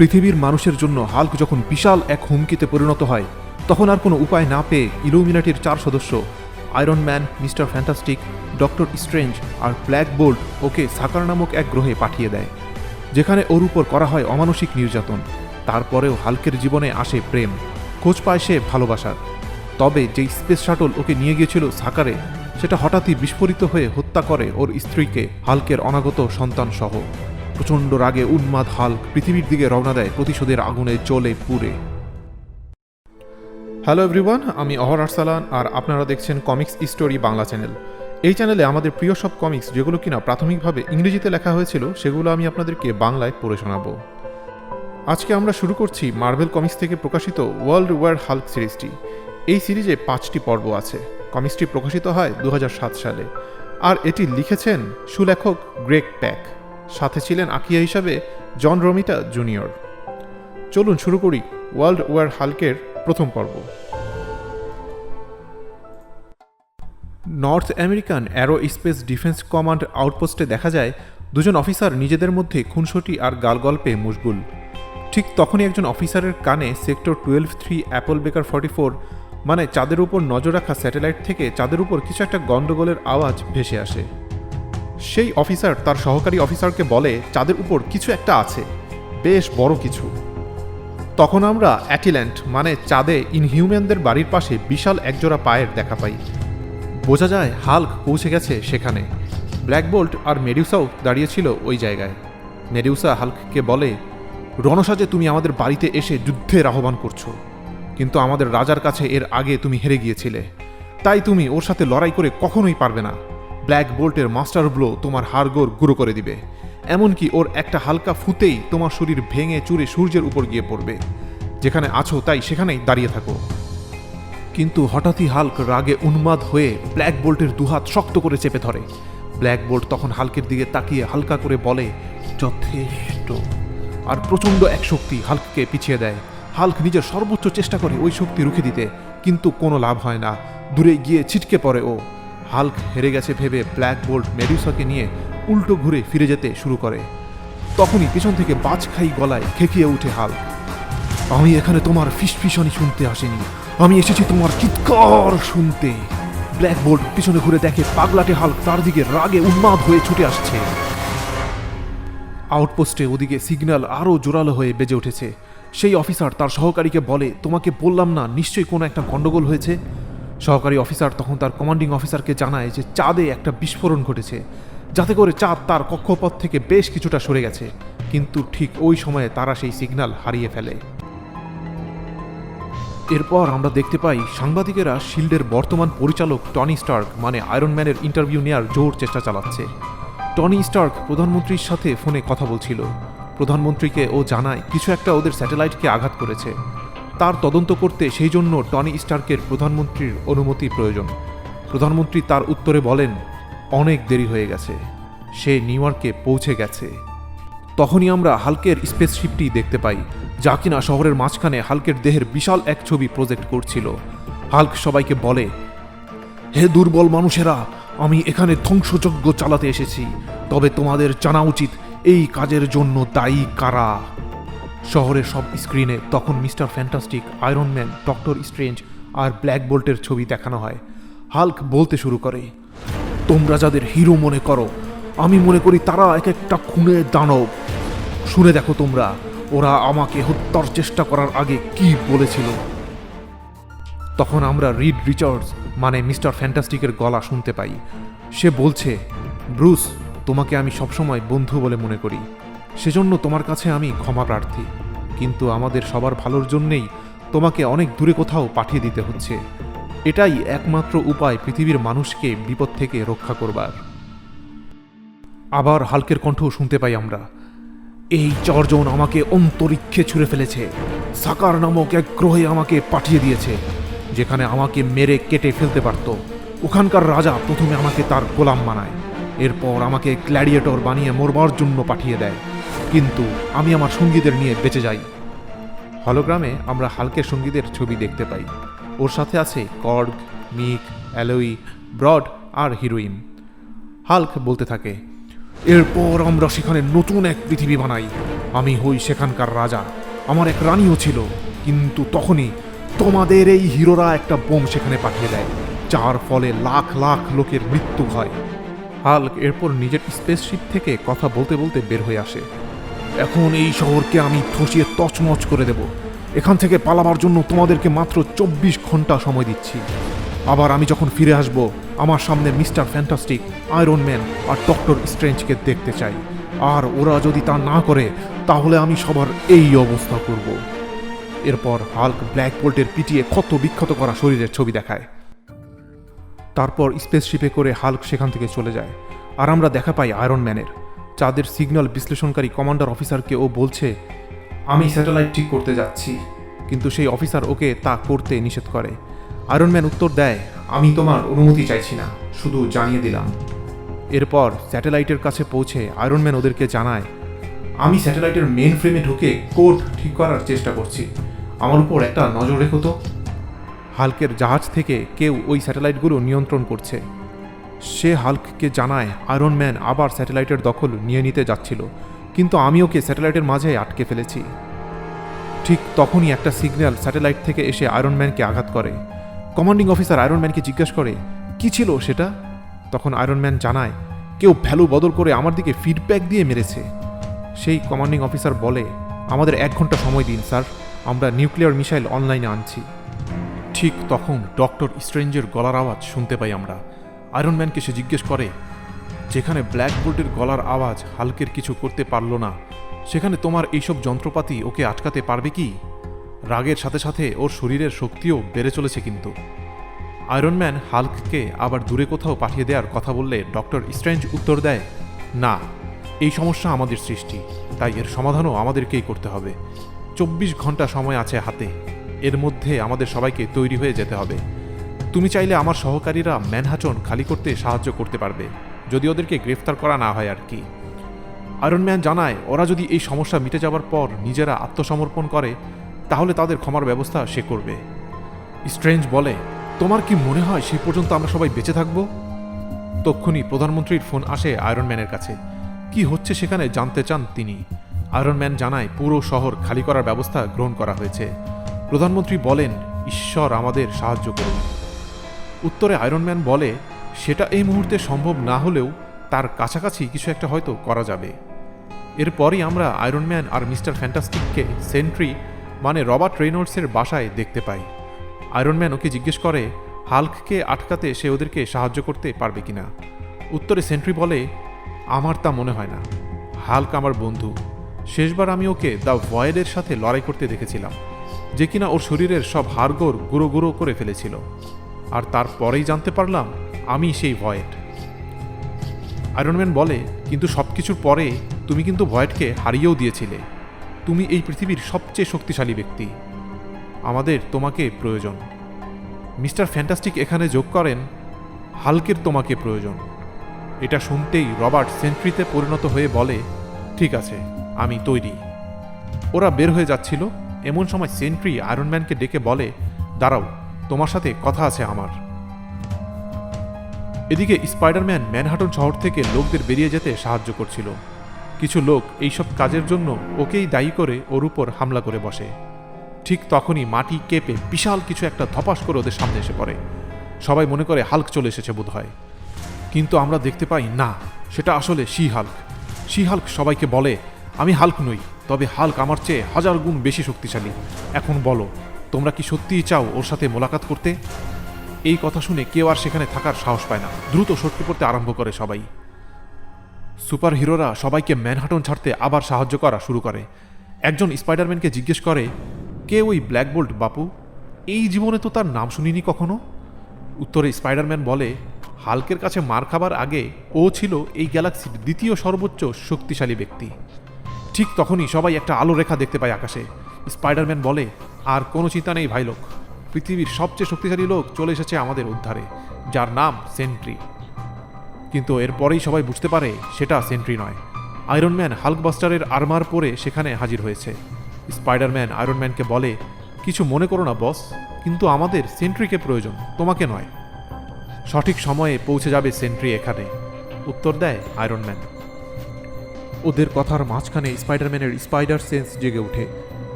পৃথিবীর মানুষের জন্য হাল্ক যখন বিশাল এক হুমকিতে পরিণত হয়, তখন আর কোনো উপায় না পেয়ে ইলুমিনাটির 4 সদস্য Iron Man, Mister Fantastic, Doctor Strange আর ব্ল্যাক বোল্ট ওকে সাকার নামক এক গ্রহে পাঠিয়ে দেয়, যেখানে ওর উপর করা হয় অমানসিক নির্যাতন। তারপরেও হাল্কের জীবনে আসে প্রেম, খোঁজ পায় সে ভালোবাসার। তবে যেই স্পেস শাটল ওকে নিয়ে গিয়েছিল সাকারে, সেটা হঠাৎই বিস্ফোরিত হয়ে হত্যা করে ওর স্ত্রীকে, হাল্কের অনাগত সন্তান সহ। প্রচণ্ড রাগে উন্মাদ হাল্ক পৃথিবীর দিকে রওনা দেয় প্রতিশোধের আগুনে জ্বলে পুড়ে। হ্যালো এভরিওয়ান, আমি অহর আরসালান আর আপনারা দেখছেন কমিক্স স্টোরি বাংলা চ্যানেল। এই চ্যানেলে আমাদের প্রিয় সব কমিক্স যেগুলো কিনা প্রাথমিকভাবে ইংরেজিতে লেখা হয়েছিল, সেগুলো আমি আপনাদেরকে বাংলায় পড়ে শোনাবো। আজকে আমরা শুরু করছি মার্ভেল কমিক্স থেকে প্রকাশিত ওয়ার্ল্ড ওয়ার হাল্ক সিরিজটি। এই সিরিজে 5টি পর্ব আছে। কমিক্সটি প্রকাশিত হয় 2007 সালে, আর এটি লিখেছেন সুলেখক গ্রেগ প্যাক। সাথে ছিলেন আঁকিয়া হিসাবে জন রোমিটা জুনিয়র। চলুন শুরু করি ওয়ার্ল্ড ওয়ার হাল্কের প্রথম পর্ব। North American Aerospace Defense Command আউটপোস্টে দেখা যায় দুজন অফিসার নিজেদের মধ্যে খুনসুটি আর গালগল্পে মশগুল। ঠিক তখনই একজন অফিসারের কানে সেক্টর 12-3 অ্যাপল বেকার 44 মানে চাঁদের উপর নজর রাখা স্যাটেলাইট থেকে চাঁদের উপর কিছু একটা গন্ডগোলের আওয়াজ ভেসে আসে। সেই অফিসার তার সহকারী অফিসারকে বলে চাঁদের উপর কিছু একটা আছে, বেশ বড় কিছু। তখন আমরা অ্যাটিল্যান্ড মানে চাঁদে ইনহিউম্যানদের বাড়ির পাশে বিশাল একজোড়া পায়ের দেখা পাই। বোঝা যায় হাল্ক পৌঁছে গেছে সেখানে। ব্ল্যাক বোল্ট আর মেডিউসাও দাঁড়িয়েছিল ওই জায়গায়। মেডিউসা হাল্ককে বলে, রণসাজে তুমি আমাদের বাড়িতে এসে যুদ্ধের আহ্বান করছো, কিন্তু আমাদের রাজার কাছে এর আগে তুমি হেরে গিয়েছিলে, তাই তুমি ওর সাথে লড়াই করে কখনোই পারবে না। ব্ল্যাক বোল্টের মাস্টার ব্লো তোমার হাড়গোড় গুঁড়ো করে দিবে, এমনকি ওর একটা হালকা ফুতেই তোমার শরীর ভেঙে চুরে সূর্যের উপর গিয়ে পড়বে। যেখানে আছো তাই সেখানেই দাঁড়িয়ে থাকো। কিন্তু হঠাৎই হাল্ক রাগে উন্মাদ হয়ে ব্ল্যাক বোল্টের দুহাত শক্ত করে চেপে ধরে। ব্ল্যাক বোল্ট তখন হাল্কের দিকে তাকিয়ে হালকা করে বলে, যথেষ্ট, আর প্রচণ্ড এক শক্তি হাল্ককে পিছিয়ে দেয়। হাল্ক নিজের সর্বোচ্চ চেষ্টা করে ওই শক্তি রুখে দিতে, কিন্তু কোনো লাভ হয় না। দূরে গিয়ে ছিটকে পড়ে ও। হাল্ক হেরে গেছে ভেবে ব্ল্যাক বোল্ট মেডিউসাকে নিয়ে উল্টো ঘুরে ফিরে যেতে শুরু করে। তখনই পিছন থেকে বাজখাই গলায় খেকিয়ে উঠে হাল্ক, আমি এখানে তোমার ফিসফিসানি শুনতে আসিনি, আমি এসেছি তোমার চিৎকার শুনতে। ব্ল্যাক বোল্ট পিছনে ঘুরে দেখে পাগলাটে হাল্ক তার দিকে রাগে উন্মাদ হয়ে ছুটে আসছে। আউটপোস্টে ওদিকে সিগন্যাল আরও জোরালো হয়ে বেজে উঠেছে। সেই অফিসার তার সহকারীকে বলে, তোমাকে বললাম না নিশ্চয়ই কোনো একটা গন্ডগোল হয়েছে। সহকারী অফিসার তখন তার কমান্ডিং অফিসারকে জানায় যে চাঁদে একটা বিস্ফোরণ ঘটেছে, যাতে করে চাঁদ তার কক্ষপথ থেকে বেশ কিছুটা সরে গেছে। কিন্তু ঠিক ওই সময়ে তারা সেই সিগন্যাল হারিয়ে ফেলে। এরপর আমরা দেখতে পাই সাংবাদিকেরা শিল্ডের বর্তমান পরিচালক টনি স্টার্ক মানে আয়রন ম্যানের ইন্টারভিউ নেওয়ার জোর চেষ্টা চালাচ্ছে। টনি স্টার্ক প্রধানমন্ত্রীর সাথে ফোনে কথা বলছিল। প্রধানমন্ত্রীকে ও জানায় কিছু একটা ওদের স্যাটেলাইটকে আঘাত করেছে, তার তদন্ত করতে সেই জন্য টনি স্টার্কের প্রধানমন্ত্রীর অনুমতি প্রয়োজন। প্রধানমন্ত্রী তার উত্তরে বলেন, অনেক দেরি হয়ে গেছে, সে নিউ ইয়র্কে পৌঁছে গেছে। তখনই আমরা হাল্কের স্পেসশিপটি দেখতে পাই, যা কিনা শহরের মাঝখানে হাল্কের দেহের বিশাল এক ছবি প্রজেক্ট করছিল। হাল্ক সবাইকে বলে, হে দুর্বল মানুষেরা, আমি এখানে ধ্বংসযজ্ঞ চালাতে এসেছি, তবে তোমাদের জানা উচিত এই কাজের জন্য দায়ী কারা। শহরের সব স্ক্রিনে তখন Mister Fantastic, Iron Man, Doctor Strange আর ব্ল্যাক বোল্টের ছবি দেখানো হয়। হাল্ক বলতে শুরু করে, তোমরা যাদের হিরো মনে করো, আমি মনে করি তারা এক একটা খুনের দানব। শুনে দেখো তোমরা, ওরা আমাকে হত্যার চেষ্টা করার আগে কি বলেছিল। তখন আমরা রিড রিচার্ডস মানে মিস্টার ফ্যান্টাস্টিকের গলা শুনতে পাই। সে বলছে, ব্রুস, তোমাকে আমি সবসময় বন্ধু বলে মনে করি, সেজন্য তোমার কাছে আমি ক্ষমা প্রার্থী, কিন্তু আমাদের সবার ভালোর জন্যেই তোমাকে অনেক দূরে কোথাও পাঠিয়ে দিতে হচ্ছে। এটাই একমাত্র উপায় পৃথিবীর মানুষকে বিপদ থেকে রক্ষা করবার। আবার হাল্কের কণ্ঠ শুনতে পাই আমরা, এই চারজন আমাকে অন্তরিক্ষে ছুঁড়ে ফেলেছে, সাকার নামক এক গ্রহে আমাকে পাঠিয়ে দিয়েছে, যেখানে আমাকে মেরে কেটে ফেলতে পারত। ওখানকার রাজা প্রথমে আমাকে তার গোলাম বানায়, এরপর আমাকে গ্ল্যাডিয়েটর বানিয়ে মরবার জন্য পাঠিয়ে দেয়, কিন্তু আমি আমার সঙ্গীদের নিয়ে বেঁচে যাই। হলোগ্রামে আমরা হাল্কের সঙ্গীদের ছবি দেখতে পাই। ওর সাথে আছে কর্গ, মিক, অ্যালোই, ব্রড আর হিরোইন। হাল্ক বলতে থাকে, এরপর আমরা সেখানে নতুন এক পৃথিবী বানাই। আমি হই সেখানকার রাজা, আমার এক রানীও ছিল। কিন্তু তখনই তোমাদের এই হিরোরা একটা বোম সেখানে পাঠিয়ে দেয়, যার ফলে লাখ লাখ লোকের মৃত্যু হয়। হাল্ক এরপর নিজের স্পেসশিপ থেকে কথা বলতে বলতে বের হয়ে আসে। এখন এই শহরকে আমি ধসিয়ে তছনছ করে দেব। এখান থেকে পালাবার জন্য তোমাদেরকে মাত্র 24 ঘন্টা সময় দিচ্ছি। আবার আমি যখন ফিরে আসব, আমার সামনে মিস্টার ফ্যান্টাস্টিক, আয়রন ম্যান আর ডক্টর স্ট্রেঞ্জকে দেখতে চাই। আর ওরা যদি তা না করে, তাহলে আমি সবার এই অবস্থা করব। এরপর হাল্ক ব্ল্যাক বোল্টের পিটিয়ে ক্ষত বিক্ষত করা শরীরের ছবি দেখায়। তারপর স্পেসশিপে করে হাল্ক সেখান থেকে চলে যায়। আর আমরা দেখা পাই আয়রন ম্যানের। চাঁদের সিগন্যাল বিশ্লেষণকারী কমান্ডার অফিসারকে ও বলছে, আমি স্যাটেলাইট ঠিক করতে যাচ্ছি। কিন্তু সেই অফিসার ওকে তা করতে নিষেধ করে। আয়রন ম্যান উত্তর দেয়, আমি তোমার অনুমতি চাইছি না, শুধু জানিয়ে দিলাম। এরপর স্যাটেলাইটের কাছে পৌঁছে আয়রন ম্যান ওদেরকে জানায়, আমি স্যাটেলাইটের মেন ফ্রেমে ঢুকে কোড ঠিক করার চেষ্টা করছি, আমার উপর একটা নজর রেখো তো। হাল্কের জাহাজ থেকে কেউ ওই স্যাটেলাইটগুলো নিয়ন্ত্রণ করছে। সে হাল্ককে জানায় আয়রন ম্যান আবার স্যাটেলাইটের দখল নিয়ে নিতে যাচ্ছিল, কিন্তু আমি ওকে স্যাটেলাইটের মাঝে আটকে ফেলেছি। ঠিক তখনই একটা সিগন্যাল স্যাটেলাইট থেকে এসে আয়রন ম্যানকে আঘাত করে। কমান্ডিং অফিসার আয়রন ম্যানকে জিজ্ঞাসা করে, কি ছিল সেটা? তখন আয়রন ম্যান জানায়, কেউ ভ্যালু বদল করে আমার দিকে ফিডব্যাক দিয়ে মেরেছে। সেই কমান্ডিং অফিসার বলে, আমাদের 1 ঘন্টা সময় দিন স্যার, আমরা নিউক্লিয়ার মিসাইল অনলাইনে আনছি। ঠিক তখন ডক্টর স্ট্রেঞ্জের গলার আওয়াজ শুনতে পাই আমরা। আয়রন ম্যানকে সে জিজ্ঞেস করে, যেখানে ব্ল্যাক বোল্টের গলার আওয়াজ হাল্কের কিছু করতে পারল না, সেখানে তোমার এইসব যন্ত্রপাতি ওকে আটকাতে পারবে কি? রাগের সাথে সাথে ওর শরীরের শক্তিও বেড়ে চলেছে। কিন্তু আয়রন ম্যান হাল্ককে আবার দূরে কোথাও পাঠিয়ে দেওয়ার কথা বললে ডক্টর স্ট্রেঞ্জ উত্তর দেয়, না, এই সমস্যা আমাদের সৃষ্টি, তাই এর সমাধানও আমাদেরকেই করতে হবে। 24 ঘন্টা সময় আছে হাতে, এর মধ্যে আমাদের সবাইকে তৈরি হয়ে যেতে হবে। তুমি চাইলে আমার সহকারীরা ম্যানহাটন খালি করতে সাহায্য করতে পারবে, যদি ওদেরকে গ্রেফতার করা না হয় আর কি। আয়রন ম্যান জানায়, ওরা যদি এই সমস্যা মিটে যাবার পর নিজেরা আত্মসমর্পণ করে, তাহলে তাদের ক্ষমার ব্যবস্থা সে করবে। স্ট্রেঞ্জ বলে, তোমার কি মনে হয় সেই পর্যন্ত আমরা সবাই বেঁচে থাকব? তক্ষুনি প্রধানমন্ত্রীর ফোন আসে আয়রন ম্যানের কাছে। কি হচ্ছে সেখানে জানতে চান তিনি। আয়রন ম্যান জানায়, পুরো শহর খালি করার ব্যবস্থা গ্রহণ করা হয়েছে। প্রধানমন্ত্রী বলেন, ঈশ্বর আমাদের সাহায্য করুন। উত্তরে আয়রন ম্যান বলে, সেটা এই মুহূর্তে সম্ভব না হলেও তার কাছাকাছি কিছু একটা হয়তো করা যাবে। এরপরই আমরা আয়রন ম্যান আর মিস্টার ফ্যান্টাস্টিককে সেন্ট্রি মানে রবার্ট রেনল্ডসের বাসায় দেখতে পাই। আয়রন ম্যান ওকে জিজ্ঞেস করে, হাল্ককে আটকাতে সে ওদেরকে সাহায্য করতে পারবে কিনা। উত্তরে সেন্ট্রি বলে, আমার তা মনে হয় না। হাল্ক আমার বন্ধু। শেষবার আমি ওকে দ্য ভয়েডের সাথে লড়াই করতে দেখেছিলাম, যে কিনা ওর শরীরের সব হাড়গোড় গুঁড়ো গুঁড়ো করে ফেলেছিল। আর তারপরেই জানতে পারলাম আমি সেই ভয়েড। আয়রন ম্যান বলে, কিন্তু সব কিছুর পরে তুমি কিন্তু ভয়েডকে হারিয়েও দিয়েছিলে। তুমি এই পৃথিবীর সবচেয়ে শক্তিশালী ব্যক্তি, আমাদের তোমাকে প্রয়োজন। মিস্টার ফ্যান্টাস্টিক এখানে যোগ করেন, হাল্কের তোমাকে প্রয়োজন। এটা শুনতেই রবার্ট সেন্ট্রিতে পরিণত হয়ে বলে, ঠিক আছে, আমি তৈরি। ওরা বের হয়ে যাচ্ছিল, এমন সময় সেন্ট্রি আয়রন ম্যানকে ডেকে বলে, দাঁড়াও, তোমার সাথে কথা আছে আমার। এদিকে স্পাইডারম্যান ম্যানহাটন শহর থেকে লোকদের বেরিয়ে যেতে সাহায্য করছিল। কিছু লোক এইসব কাজের জন্য ওকেই দায়ী করে ওর উপর হামলা করে বসে। ঠিক তখনই মাটি কেঁপে বিশাল কিছু একটা ধপাস করে ওদের সামনে এসে পড়ে। সবাই মনে করে হাল্ক চলে এসেছে বোধ হয়, কিন্তু আমরা দেখতে পাই না, সেটা আসলে শি হাল্ক। শি হাল্ক সবাইকে বলে, আমি হাল্ক নই, তবে হাল্ক আমার চেয়ে 1000 গুণ বেশি শক্তিশালী। এখন বলো, তোমরা কি সত্যিই চাও ওর সাথে মোলাকাত করতে? এই কথা শুনে কেউ আর সেখানে থাকার সাহস পায় না, দ্রুত সটকে পড়তে আরম্ভ করে সবাই। সুপার হিরোরা সবাইকে ম্যানহাটন ছাড়তে আবার সাহায্য করা শুরু করে। একজন স্পাইডারম্যানকে জিজ্ঞেস করে, কে ওই ব্ল্যাক বোল্ট বাপু? এই জীবনে তো তার নাম শুনিনি কখনো। উত্তরে স্পাইডারম্যান বলে, হাল্কের কাছে মার খাবার আগে ও ছিল এই গ্যালাক্সির দ্বিতীয় সর্বোচ্চ শক্তিশালী ব্যক্তি। ঠিক তখনই সবাই একটা আলো রেখা দেখতে পায় আকাশে। স্পাইডারম্যান বলে, আর কোনো চিন্তা নেই ভাই লোক, পৃথিবীর সবচেয়ে শক্তিশালী লোক চলে এসেছে আমাদের উদ্ধারে, যার নাম সেন্ট্রি। কিন্তু এরপরেই সবাই বুঝতে পারে সেটা সেন্ট্রি নয়। আয়রন ম্যান হাল্কবাস্টারের আর্মার পরে সেখানে হাজির হয়েছে। স্পাইডারম্যান আয়রন ম্যানকে বলে, কিছু মনে করো না বস, কিন্তু আমাদের সেন্ট্রিকে প্রয়োজন, তোমাকে নয়। সঠিক সময়ে পৌঁছে যাবে সেন্ট্রি এখানে, উত্তর দেয় আয়রন ম্যান। ওদের কথার মাঝখানে স্পাইডারম্যানের স্পাইডার সেন্স জেগে ওঠে।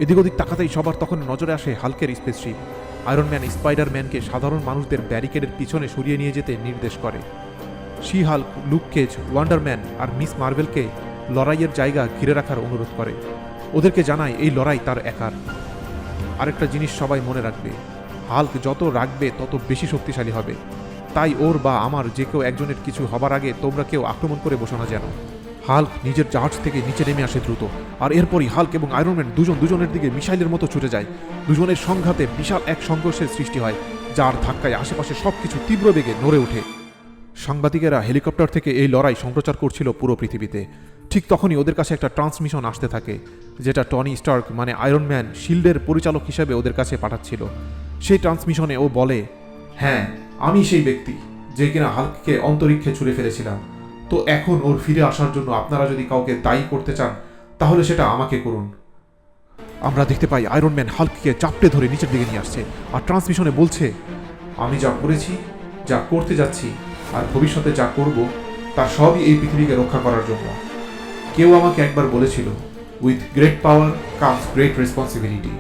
এদিক ওদিক তাকাতেই সবার তখন নজরে আসে হাল্কের স্পেসশিপ। আয়রন ম্যান স্পাইডারম্যানকে সাধারণ মানুষদের ব্যারিকেডের পিছনে সরিয়ে নিয়ে যেতে নির্দেশ করে। She Hulk, Luke Cage, Wonder Man আর মিস মার্ভেলকে লড়াইয়ের জায়গা ঘিরে রাখার অনুরোধ করে। ওদেরকে জানায় এই লড়াই তার একার। আরেকটা জিনিস সবাই মনে রাখবে, হাল্ক যত রাখবে তত বেশি শক্তিশালী হবে। তাই ওর বা আমার যে কেউ একজনের কিছু হবার আগে তোমরা কেউ আক্রমণ করে বসো না যেন। হাল্ক নিজের জাহাজ থেকে নিচে নেমে আসে দ্রুত, আর এরপরই হাল্ক এবং আয়রন ম্যান দুজনের দিকে মিসাইলের মতো ছুটে যায়। দুজনের সংঘাতে বিশাল এক সংঘর্ষের সৃষ্টি হয়, যার ধাক্কায় আশেপাশে সবকিছু তীব্র বেগে নড়ে ওঠে। সাংবাদিকেরা হেলিকপ্টার থেকে এই লড়াই সম্প্রচার করছিল পুরো পৃথিবীতে। ঠিক তখনই ওদের কাছে একটা ট্রান্সমিশন আসতে থাকে, যেটা টনি স্টার্ক মানে আয়রন ম্যান শিল্ডের পরিচালক হিসেবে ওদের কাছে পাঠাচ্ছিল। সেই ট্রান্সমিশনে ও বলে, হ্যাঁ, আমি সেই ব্যক্তি যে কিনা হাল্ককে অন্তরিক্ষে ছুঁড়ে ফেলেছিলাম। তো এখন ওর ফিরে আসার জন্য আপনারা যদি কাউকে দায়ী করতে চান তাহলে সেটা আমাকে করুন। আমরা দেখতে পাই আয়রন ম্যান হাল্ককে চাপটে ধরে নিচের দিকে নিয়ে আসছে, আর ট্রান্সমিশনে বলছে, আমি যা করেছি, যা করতে যাচ্ছি আর ভবিষ্যতে যা করব তার সবই এই পৃথিবীকে রক্ষা করার জন্য। কেউ আমাকে একবার বলেছিল, with great power comes great responsibility,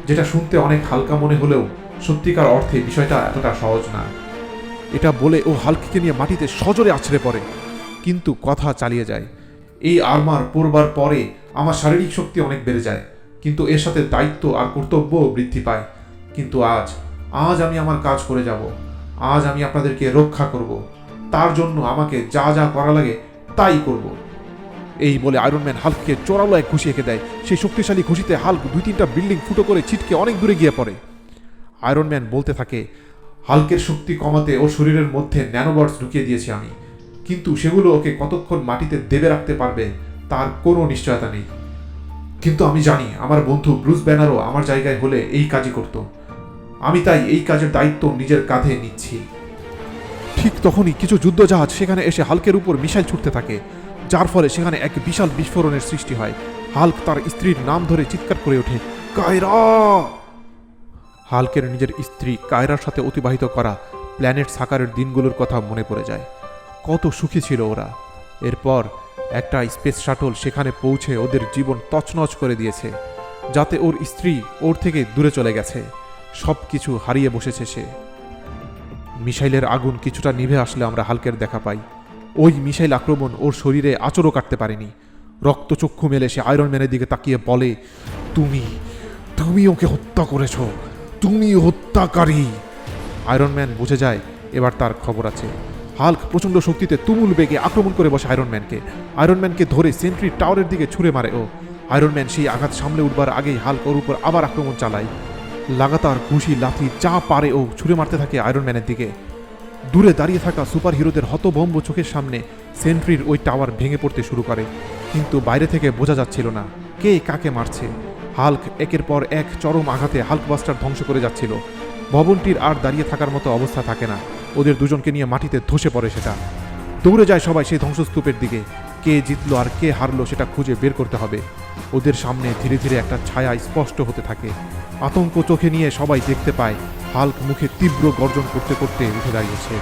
যেটা শুনতে অনেক হালকা মনে হলেও সত্যিকার অর্থে বিষয়টা এতটা সহজ না। এটা বলে ও হাল্ককে নিয়ে মাটিতে সজোরে আছড়ে পড়ে, কিন্তু কথা চালিয়ে যায়। এই আর্মার পরবার পরে আমার শারীরিক শক্তি অনেক বেড়ে যায়, কিন্তু এর সাথে দায়িত্ব আর কর্তব্যও বৃদ্ধি পায়। কিন্তু আজ আমি আমার কাজ করে যাব। আজ আমি আপনাদেরকে রক্ষা করব। তার জন্য আমাকে যা যা করা লাগে তাই করব। এই বলে আয়রন ম্যান হাল্ককে চোরালো এক ঘুষি এঁকে দেয়। সেই শক্তিশালী ঘুষিতে হাল্ক 2-3টা বিল্ডিং ফুটো করে ছিটকে অনেক দূরে গিয়ে পড়ে। আয়রন ম্যান বলতে থাকে, হাল্কের শক্তি কমাতে ওর শরীরের মধ্যে ন্যানোবটস ঢুকিয়ে দিয়েছি আমি, কিন্তু সেগুলো ওকে কতক্ষণ মাটিতে দেবে রাখতে পারবে তার কোনো নিশ্চয়তা নেই। কিন্তু আমি জানি আমার বন্ধু ব্রুস ব্যানারও আমার জায়গায় হলে এই কাজই করত। আমি তাই এই কাজের দায়িত্ব নিজের কাঁধে নিচ্ছি। ঠিক তখনই কিছু যুদ্ধজাহাজ সেখানে এসে হাল্কের উপর মিসাইল ছুটতে থাকে, যার ফলে সেখানে এক বিশাল বিস্ফোরণের সৃষ্টি হয়। হাল্ক তার স্ত্রীর নাম ধরে চিৎকার করে ওঠে, কায়রা! হাল্কের নিজের স্ত্রী কায়রার সাথে অতিবাহিত করা প্ল্যানেট সাকারের দিনগুলোর কথা মনে পড়ে যায়। কত সুখী ছিল ওরা। এরপর একটা স্পেস শাটল সেখানে পৌঁছে ওদের জীবন তছনছ করে দিয়েছে, যাতে ওর স্ত্রী ওর থেকে দূরে চলে গেছে। সব কিছু হারিয়ে বসেছে সে। মিসাইলের আগুন কিছুটা নিভে আসলে আমরা হাল্কের দেখা পাই। ওই মিসাইল আক্রমণ ওর শরীরে আঁচড়ও কাটতে পারেনি। রক্তচক্ষু মেলে সে আয়রন ম্যানের দিকে তাকিয়ে বলে, তুমি ওকে হত্যা করেছ, তুমি হত্যাকারী। আয়রন ম্যান বুঝে যায় এবার তার খবর আছে। হাল্ক প্রচণ্ড শক্তিতে তুমুল বেগে আক্রমণ করে বসে আয়রন ম্যানকে ধরে সেন্ট্রি টাওয়ারের দিকে ছুঁড়ে মারে ও। আয়রন ম্যান সেই আঘাত সামলে উঠবার আগেই হাল্ক ওর উপর আবার আক্রমণ চালায়। লাগাতার ঘুষি লাথি যা পারে ও ছুঁড়ে মারতে থাকে আয়রন ম্যানের দিকে। দূরে দাঁড়িয়ে থাকা সুপার হিরোদের হতভম্ব চোখের সামনে সেন্ট্রির ওই টাওয়ার ভেঙে পড়তে শুরু করে, কিন্তু বাইরে থেকে বোঝা যাচ্ছিল না কে কাকে মারছে। হাল্ক একের পর এক চরম আঘাতে হাল্কবাস্টার ধ্বংস করে যাচ্ছিল। ভবনটির আর দাঁড়িয়ে থাকার মতো অবস্থা থাকে না। ওদের দুজনকে নিয়ে মাটিতে ধসে পড়ে সেটা। দৌড়ে যায় সবাই সেই ধ্বংসস্তূপের দিকে। কে জিতলো আর কে হারলো সেটা খুঁজে বের করতে হবে। ওদের সামনে ধীরে ধীরে একটা ছায়া স্পষ্ট হতে থাকে। আতঙ্ক চোখে নিয়ে সবাই দেখতে পায় হাল্ক মুখে তীব্র গর্জন করতে করতে উঠে দাঁড়িয়েছে।